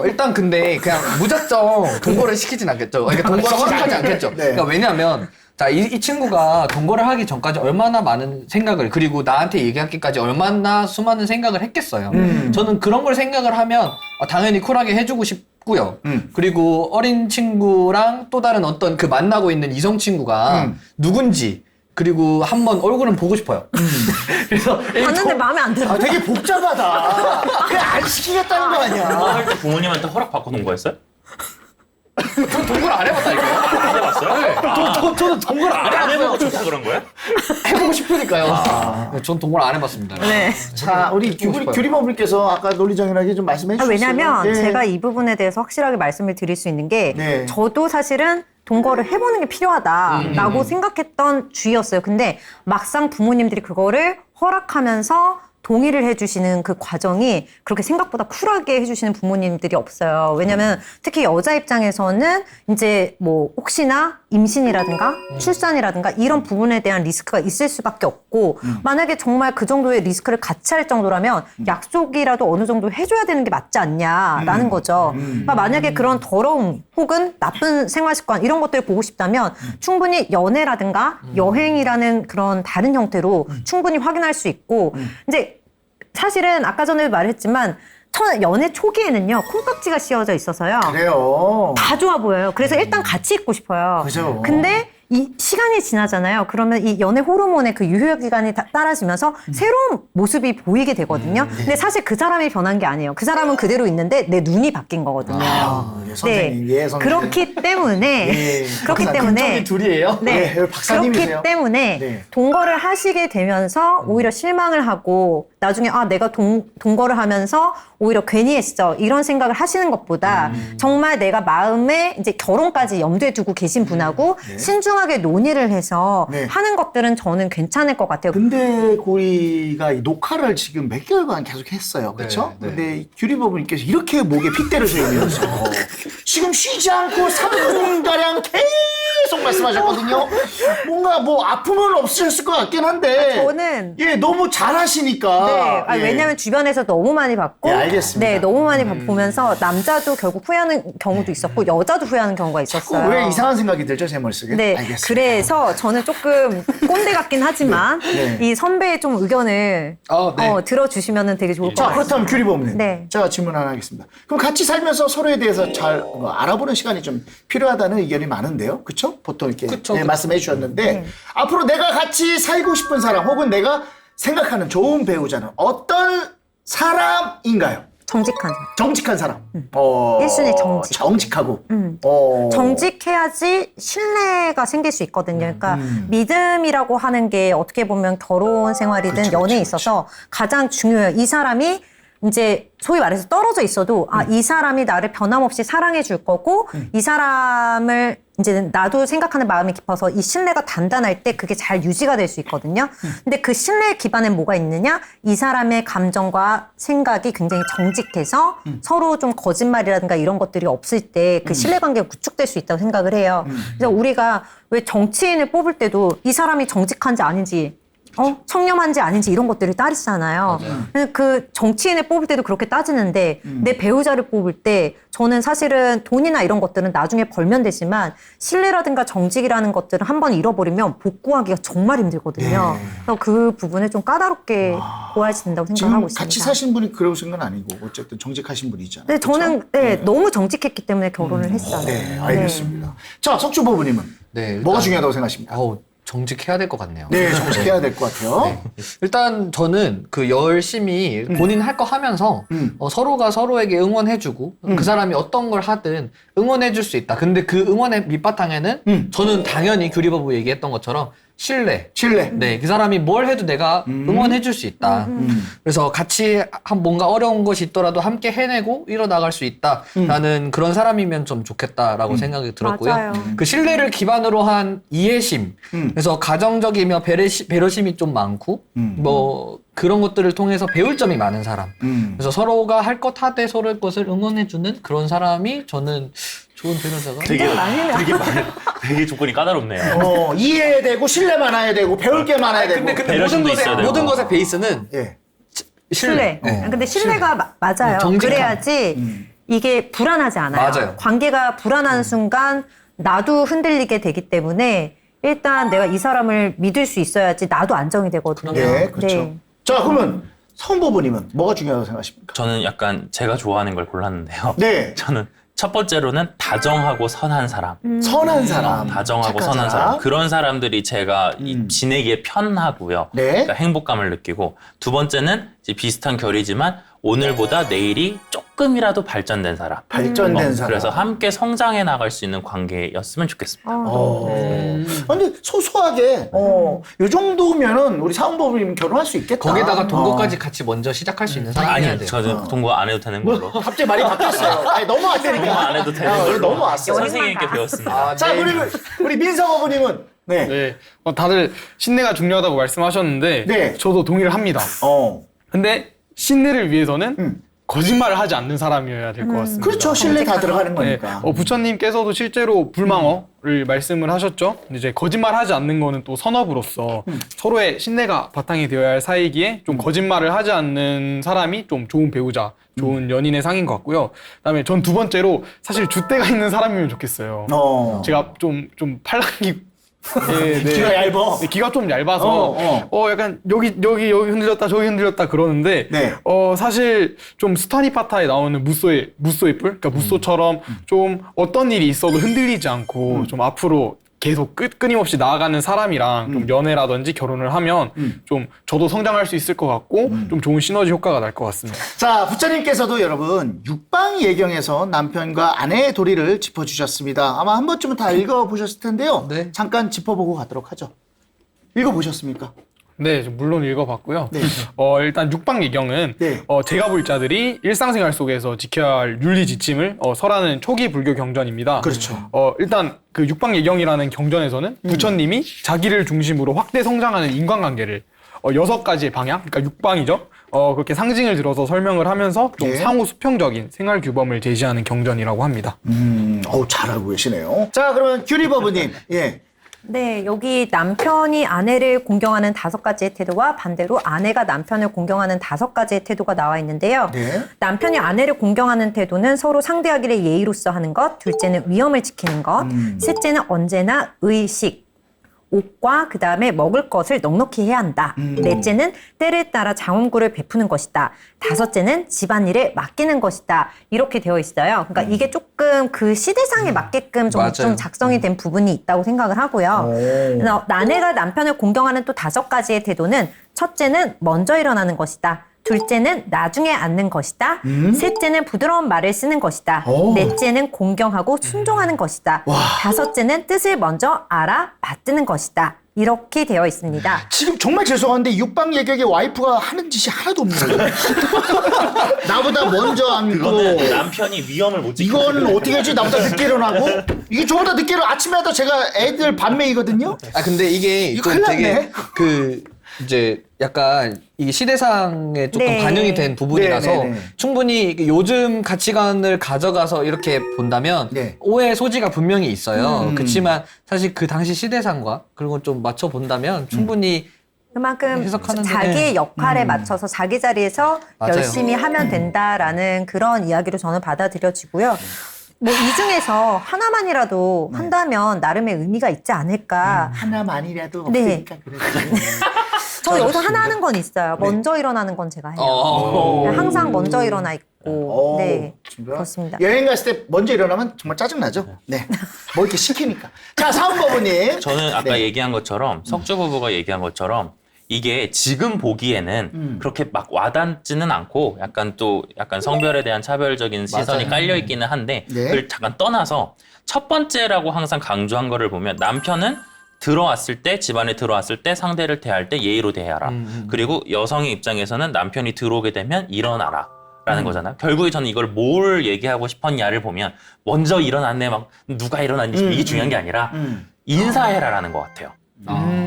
일단 근데 그냥 무작정 동거를 시키진 않겠죠. 그러니까 동거를 허락하지 않겠죠. 네. 그러니까 왜냐하면 자, 이 친구가 동거를 하기 전까지 얼마나 많은 생각을 그리고 나한테 얘기하기까지 얼마나 수많은 생각을 했겠어요. 저는 그런 걸 생각을 하면 당연히 쿨하게 해주고 싶고요. 그리고 어린 친구랑 또 다른 어떤 그 만나고 있는 이성 친구가 누군지 그리고 한번 얼굴은 보고 싶어요. 그래서 봤는데 마음에 안 들어. 되게 복잡하다. 그냥 안 시키겠다는 거 아니야. 부모님한테 허락받고 동거했어요? 전 동거를 안 해봤다니까요. 안 해봤어요? 네. 저는 동거를 안 해보고 좋다 그런 거야? 해보고 싶으니까요. 네, 전 동거를 안 해봤습니다. 네. 자, 우리 규리버블께서 아까 논리정연하게 좀 말씀해 주셨어요. 왜냐면 예. 제가 이 부분에 대해서 확실하게 말씀을 드릴 수 있는 게 네. 저도 사실은 동거를 해보는 게 필요하다라고 생각했던 주의였어요. 근데 막상 부모님들이 그거를 허락하면서 동의를 해주시는 그 과정이 그렇게 생각보다 쿨하게 해주시는 부모님들이 없어요. 왜냐면 특히 여자 입장에서는 이제 뭐 혹시나 임신이라든가 출산이라든가 이런 부분에 대한 리스크가 있을 수밖에 없고 만약에 정말 그 정도의 리스크를 같이 할 정도라면 약속이라도 어느 정도 해줘야 되는 게 맞지 않냐라는 거죠. 그러니까 만약에 그런 더러움 혹은 나쁜 생활 습관 이런 것들을 보고 싶다면 충분히 연애라든가 여행이라는 그런 다른 형태로 충분히 확인할 수 있고 이제 사실은 아까 전에 말했지만 연애 초기에는요 콩깍지가 씌워져 있어서요. 그래요. 다 좋아 보여요. 그래서 일단 같이 있고 싶어요. 그죠. 근데 이 시간이 지나잖아요. 그러면 이 연애 호르몬의 그 유효 기간이 따라지면서 새로운 모습이 보이게 되거든요. 근데 사실 그 사람이 변한 게 아니에요. 그 사람은 그대로 있는데 내 눈이 바뀐 거거든요. 예, 선생님, 예, 선생님. 그렇기 때문에 예, 그렇기 때문에 둘이에요? 네. 네, 박사님이세요. 그렇기 때문에 네. 동거를 하시게 되면서 오히려 실망을 하고 나중에 내가 동거를 하면서 오히려 괜히 했어 이런 생각을 하시는 것보다 정말 내가 마음에 이제 결혼까지 염두에 두고 계신 분하고 신중하게 논의를 해서 네. 하는 것들은 저는 괜찮을 것 같아요. 근데 우리가 이 녹화를 지금 몇 개월간 계속 했어요. 그렇죠? 네. 근데 규리버블님께서 이렇게 목에 핏대를 세우면서 지금 쉬지 않고 3분가량 계속 말씀하셨거든요. 뭔가 뭐 아픔은 없으셨을 것 같긴 한데 저는 예, 너무 잘하시니까. 네, 예. 왜냐면 주변에서 너무 많이 봤고, 예, 알겠습니다. 네, 너무 많이 보면서 남자도 결국 후회하는 경우도 있었고 여자도 후회하는 경우가 있었어요. 왜 이상한 생각이 들죠, 제 머릿속에? 네, 알겠습니다. 그래서 저는 조금 꼰대 같긴 하지만 네. 이 선배의 좀 의견을 네. 들어주시면 되게 좋을 것 자, 같아요. 그렇다면 규리범님. 네. 제가 질문 하나 하겠습니다. 그럼 같이 살면서 서로에 대해서 잘 알아보는 시간이 좀 필요하다는 의견이 많은데요. 그쵸? 보통 이렇게 그쵸, 네, 그쵸. 말씀해 주셨는데 앞으로 내가 같이 살고 싶은 사람 혹은 내가 생각하는 좋은 배우자는 어떤 사람인가요? 정직한 사람. 정직한 사람. 1순위 정직. 정직하고. 정직해야지 신뢰가 생길 수 있거든요. 그러니까 믿음이라고 하는 게 어떻게 보면 결혼 생활이든 그렇죠, 연애에 그렇죠, 있어서 가장 중요해요. 이 사람이 이제 소위 말해서 떨어져 있어도 이 사람이 나를 변함없이 사랑해 줄 거고 이 사람을 이제 나도 생각하는 마음이 깊어서 이 신뢰가 단단할 때 그게 잘 유지가 될 수 있거든요. 근데 그 신뢰 기반엔 뭐가 있느냐? 이 사람의 감정과 생각이 굉장히 정직해서 서로 좀 거짓말이라든가 이런 것들이 없을 때 그 신뢰관계가 구축될 수 있다고 생각을 해요. 그래서 우리가 왜 정치인을 뽑을 때도 이 사람이 정직한지 아닌지 청렴한지 아닌지 이런 것들을 따지잖아요. 그래서 그 정치인을 뽑을 때도 그렇게 따지는데 내 배우자를 뽑을 때 저는 사실은 돈이나 이런 것들은 나중에 벌면 되지만 신뢰라든가 정직이라는 것들은 한번 잃어버리면 복구하기가 정말 힘들거든요. 그래서 그 부분을 좀 까다롭게 보아야 된다고 지금 생각하고 있습니다. 같이 사신 분이 그러신 건 아니고 어쨌든 정직하신 분이잖아요. 네, 저는 너무 정직했기 때문에 결혼을 했어요. 네, 알겠습니다. 자, 석주 부부님은 네, 뭐가 일단- 중요하다고 생각하십니까? 정직해야 될 것 같네요. 네, 정직해야 될 것 같아요. 일단 저는 그 열심히 본인 할 거 하면서 서로가 서로에게 응원해주고 그 사람이 어떤 걸 하든 응원해줄 수 있다. 근데 그 응원의 밑바탕에는 저는 당연히 규리버부 얘기했던 것처럼 신뢰. 신뢰. 네, 그 사람이 뭘 해도 내가 응원해줄 수 있다. 그래서 같이 뭔가 어려운 것이 있더라도 함께 해내고 이뤄나갈 수 있다라는 그런 사람이면 좀 좋겠다라고 생각이 들었고요. 맞아요. 그 신뢰를 기반으로 한 이해심. 그래서 가정적이며 배려심이 좀 많고 뭐 그런 것들을 통해서 배울 점이 많은 사람. 그래서 서로가 할 것 하되 서로의 것을 응원해주는 그런 사람이 저는 좋은 배우자가 되게 조건이 까다롭네요. 이해되고 신뢰 많아야 되고 배울 게 많아야 되고. 근데 배려심도 있어야 되고. 모든 것의 베이스는 예. 신뢰. 근데 신뢰가 맞아요. 정직함. 그래야지 이게 불안하지 않아요. 맞아요. 관계가 불안한 순간 나도 흔들리게 되기 때문에 일단 내가 이 사람을 믿을 수 있어야지 나도 안정이 되거든요. 네, 그렇죠. 네. 자, 그러면 성부부님은 뭐가 중요하다고 생각하십니까? 저는 약간 제가 좋아하는 걸 골랐는데요. 네. 저는 첫 번째로는 다정하고 선한 사람. 선한 사람. 다정하고 착한 선한 사람. 그런 사람들이 제가 지내기에 편하고요. 네. 그러니까 행복감을 느끼고. 두 번째는 이제 비슷한 결이지만 오늘보다 내일이 조금이라도 발전된 사람. 발전된 사람. 그래서 함께 성장해 나갈 수 있는 관계였으면 좋겠습니다. 근데 소소하게 요 정도면은 우리 사은부부님 결혼할 수 있겠다. 거기다가 동거까지 같이 먼저 시작할 수 있는 사람이 아니요, 저는 동거 안 해도 되는 걸로. 갑자기 말이 바뀌었어요. 아니, 넘어왔다니까. 동거 안 해도 되는 걸로. 넘어왔어. 선생님께 배웠습니다. 자, 우리 민성 어머님은 네. 네, 다들 신뢰가 중요하다고 말씀하셨는데 네. 저도 동의를 합니다. 근데 신뢰를 위해서는 거짓말을 하지 않는 사람이어야 될 것 같습니다. 그렇죠. 신뢰 다 들어가는 네, 거니까. 부처님께서도 실제로 불망어를 말씀을 하셨죠. 이제 거짓말하지 않는 거는 또 선업으로서 서로의 신뢰가 바탕이 되어야 할 사이기에 좀 거짓말을 하지 않는 사람이 좀 좋은 배우자, 좋은 연인의 상인 것 같고요. 그다음에 전 두 번째로 사실 줏대가 있는 사람이면 좋겠어요. 제가 좀 팔랑귀 귀가 얇아. 네, 귀가 좀 얇아서 약간 여기 흔들렸다 저기 흔들렸다 그러는데 네. 사실 좀 스타니파타에 나오는 무쏘의 뿔 그러니까 무쏘처럼 좀 어떤 일이 있어도 흔들리지 않고 좀 앞으로 계속 끊임없이 나아가는 사람이랑 좀 연애라든지 결혼을 하면 좀 저도 성장할 수 있을 것 같고 좀 좋은 시너지 효과가 날 것 같습니다. 자, 부처님께서도 여러분 육방 예경에서 남편과 아내의 도리를 짚어주셨습니다. 아마 한 번쯤은 다 읽어보셨을 텐데요. 네. 잠깐 짚어보고 가도록 하죠. 읽어보셨습니까? 네, 물론 읽어봤고요. 네. 일단 육방 예경은 네. 제가불자들이 일상생활 속에서 지켜야 할 윤리 지침을 설하는 초기 불교 경전입니다. 그렇죠. 일단 그 육방 예경이라는 경전에서는 부처님이 자기를 중심으로 확대 성장하는 인간관계를 6가지의 방향, 그러니까 육방이죠. 그렇게 상징을 들어서 설명을 하면서 좀 네. 상호 수평적인 생활 규범을 제시하는 경전이라고 합니다. 잘 알고 계시네요. 자, 그러면 규리버부님, 예. 네, 여기 남편이 아내를 공경하는 5가지의 태도와 반대로 아내가 남편을 공경하는 5가지의 태도가 나와 있는데요. 네. 남편이 아내를 공경하는 태도는 서로 상대하기를 예의로써 하는 것, 둘째는 위엄을 지키는 것, 셋째는 언제나 의식, 옷과 그 다음에 먹을 것을 넉넉히 해야 한다. 넷째는 때를 따라 장엄구를 베푸는 것이다. 다섯째는 집안일에 맡기는 것이다. 이렇게 되어 있어요. 그러니까 이게 조금 그 시대상에 맞게끔 좀 맞아요. 작성이 된 부분이 있다고 생각을 하고요. 그래서 아내가 남편을 공경하는 또 5가지의 태도는 첫째는 먼저 일어나는 것이다. 둘째는 나중에 앉는 것이다. 셋째는 부드러운 말을 쓰는 것이다. 오. 넷째는 공경하고 순종하는 것이다. 다섯째는 뜻을 먼저 알아 받드는 것이다. 이렇게 되어 있습니다. 지금 정말 죄송한데 육방 예격의 와이프가 하는 짓이 하나도 없는 거예요. 나보다 먼저 앉고 이거는 남편이 위험을 못 지켜. 이건 어떻게 하지? 나보다 늦게 일어나고 이게 저보다 늦게 일어나 아침에 하다 제가 애들 밤매이거든요. 아 근데 이게 이거 좀 큰일 되게 났네. 그 이제 약간 이게 시대상에 조금 네. 반영이 된 부분이라서 네, 네, 네. 충분히 요즘 가치관을 가져가서 이렇게 본다면 네. 오해 소지가 분명히 있어요. 그렇지만 사실 그 당시 시대상과 그리고 좀 맞춰 본다면 충분히 그만큼 해석하는 자기의 데는- 역할에 맞춰서 자기 자리에서 맞아요. 열심히 하면 된다라는 그런 이야기로 저는 받아들여지고요. 뭐 이 중에서 하나만이라도 한다면 나름의 의미가 있지 않을까. 하나만이라도 네. 없으니까 그래도. 저 여기서 하나 하는 건 있어요. 먼저 일어나는 건 제가 해요. 어. 항상 먼저 일어나 있고. 네. 진짜? 그렇습니다. 여행 갔을 때 먼저 일어나면 정말 짜증나죠? 네. 뭐 이렇게 시키니까. 자, 사은버부님. 저는 아까 네. 얘기한 것처럼 석주 부부가 얘기한 것처럼 이게 지금 보기에는 그렇게 막 와닿지는 않고 약간 성별에 대한 차별적인 시선이 맞아요. 깔려 있기는 한데 네. 그걸 잠깐 떠나서 첫 번째라고 항상 강조한 거를 보면 남편은 들어왔을 때 집안에 들어왔을 때 상대를 대할 때 예의로 대해라. 그리고 여성의 입장에서는 남편이 들어오게 되면 일어나라. 라는 거잖아요. 결국에 저는 이걸 뭘 얘기하고 싶었냐를 보면 먼저 일어났네 막 누가 일어났니 이게 중요한 게 아니라 인사해라라는 것 같아요.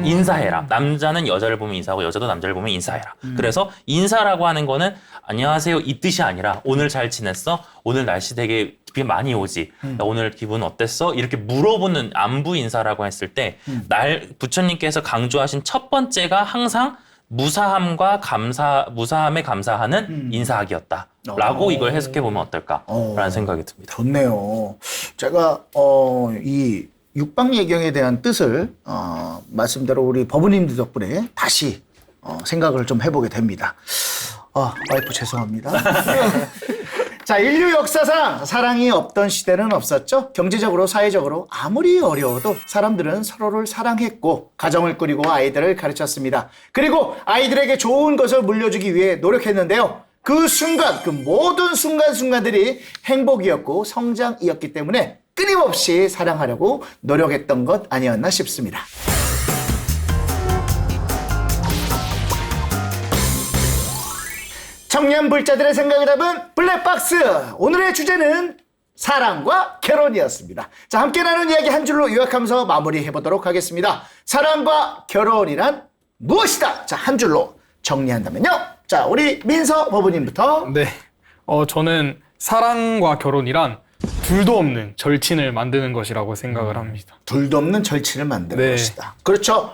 인사해라. 남자는 여자를 보면 인사하고 여자도 남자를 보면 인사해라. 그래서 인사라고 하는 거는 안녕하세요 이 뜻이 아니라 오늘 잘 지냈어? 오늘 날씨 되게 비 많이 오지? 야, 오늘 기분 어땠어? 이렇게 물어보는 안부 인사라고 했을 때 부처님께서 강조하신 첫 번째가 항상 무사함에 감사하는 인사하기였다라고 이걸 해석해 보면 어떨까라는 생각이 듭니다. 좋네요. 제가 이 육방예경에 대한 뜻을 말씀대로 우리 법우님들 덕분에 다시 생각을 좀 해보게 됩니다. 와이프 죄송합니다. 자, 인류 역사상 사랑이 없던 시대는 없었죠. 경제적으로 사회적으로 아무리 어려워도 사람들은 서로를 사랑했고 가정을 꾸리고 아이들을 가르쳤습니다. 그리고 아이들에게 좋은 것을 물려주기 위해 노력했는데요. 그 순간, 그 모든 순간순간들이 행복이었고 성장이었기 때문에 끊임없이 사랑하려고 노력했던 것 아니었나 싶습니다. 청년 불자들의 생각을 담은 블랙박스. 오늘의 주제는 사랑과 결혼이었습니다. 자, 함께 나눈 이야기 한 줄로 요약하면서 마무리해보도록 하겠습니다. 사랑과 결혼이란 무엇이다? 자, 한 줄로 정리한다면요. 자, 우리 민서 법우님부터. 네. 저는 사랑과 결혼이란 둘도 없는 절친을 만드는 것이라고 생각을 합니다. 둘도 없는 절친을 만드는 네. 것이다. 그렇죠.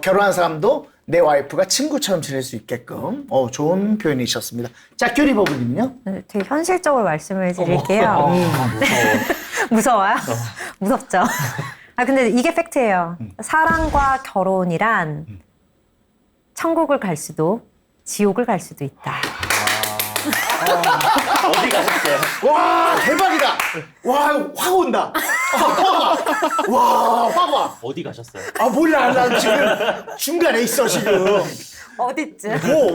결혼한 사람도 내 와이프가 친구처럼 지낼 수 있게끔 좋은 표현이셨습니다. 자, 규리 법우님은요? 네, 되게 현실적으로 말씀을 드릴게요. 무서워요? 무섭죠? 근데 이게 팩트예요. 사랑과 결혼이란 천국을 갈 수도 지옥을 갈 수도 있다. 어디 가셨어요? 와, 대박이다. 와, 확 온다. 와, 확 와. 어디 가셨어요? 몰라. 난 지금 중간에 있어, 지금. 어딨지?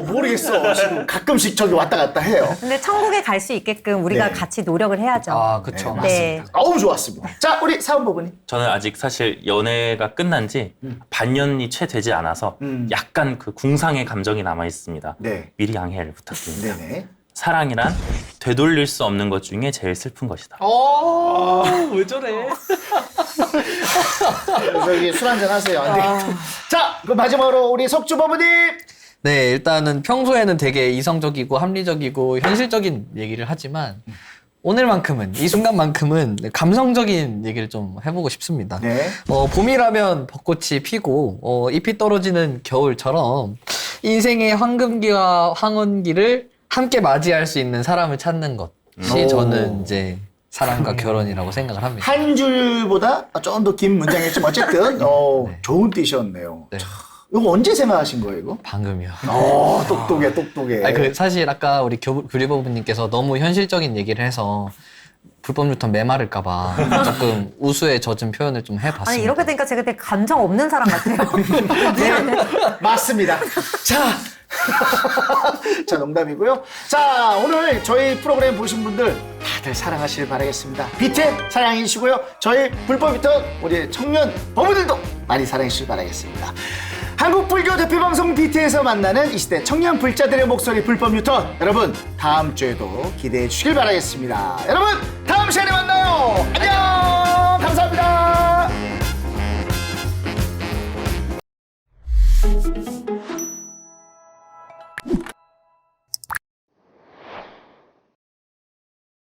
모르겠어. 지금 가끔씩 저기 왔다 갔다 해요. 근데 천국에 갈 수 있게끔 우리가 네. 같이 노력을 해야죠. 아 그렇죠. 네. 너무 좋았습니다. 자, 우리 사은버부님. 저는 아직 사실 연애가 끝난 지 반년이 채 되지 않아서 약간 그 궁상의 감정이 남아 있습니다. 네. 미리 양해를 부탁드립니다. 네네. 사랑이란 되돌릴 수 없는 것 중에 제일 슬픈 것이다. 왜 저래? 저기 술 한잔 하세요. 안 되겠다. 자, 그럼 마지막으로 우리 석주버부님. 네, 일단은 평소에는 되게 이성적이고 합리적이고 현실적인 얘기를 하지만 오늘만큼은 이 순간만큼은 감성적인 얘기를 좀 해보고 싶습니다. 네. 봄이라면 벚꽃이 피고 잎이 떨어지는 겨울처럼 인생의 황금기와 황혼기를 함께 맞이할 수 있는 사람을 찾는 것이 저는 이제 사랑과 결혼이라고 생각을 합니다. 한 줄보다 좀 더 긴 문장이었지만 어쨌든 좋은 뜻이었네요. 네. 이거 언제 생각하신 거예요, 이거? 방금이요. 똑똑해. 사실 아까 우리 규리버부님께서 너무 현실적인 얘기를 해서 불법 유턴 메마를까봐 조금 우수에 젖은 표현을 좀 해봤습니다. 아니 이렇게 되니까 제가 되게 감정 없는 사람 같아요. 네. 맞습니다. 자, 자 농담이고요. 자 오늘 저희 프로그램 보신 분들 다들 사랑하시길 바라겠습니다. 비태 사랑해 주시고요. 저희 불법 유턴 우리 청년 법무들도 많이 사랑해 주시길 바라겠습니다. 한국 불교 대표 방송 BT에서 만나는 이 시대 청년 불자들의 목소리 불법 유턴 여러분 다음 주에도 기대해 주시길 바라겠습니다. 여러분 다음 시간에 만나요. 안녕.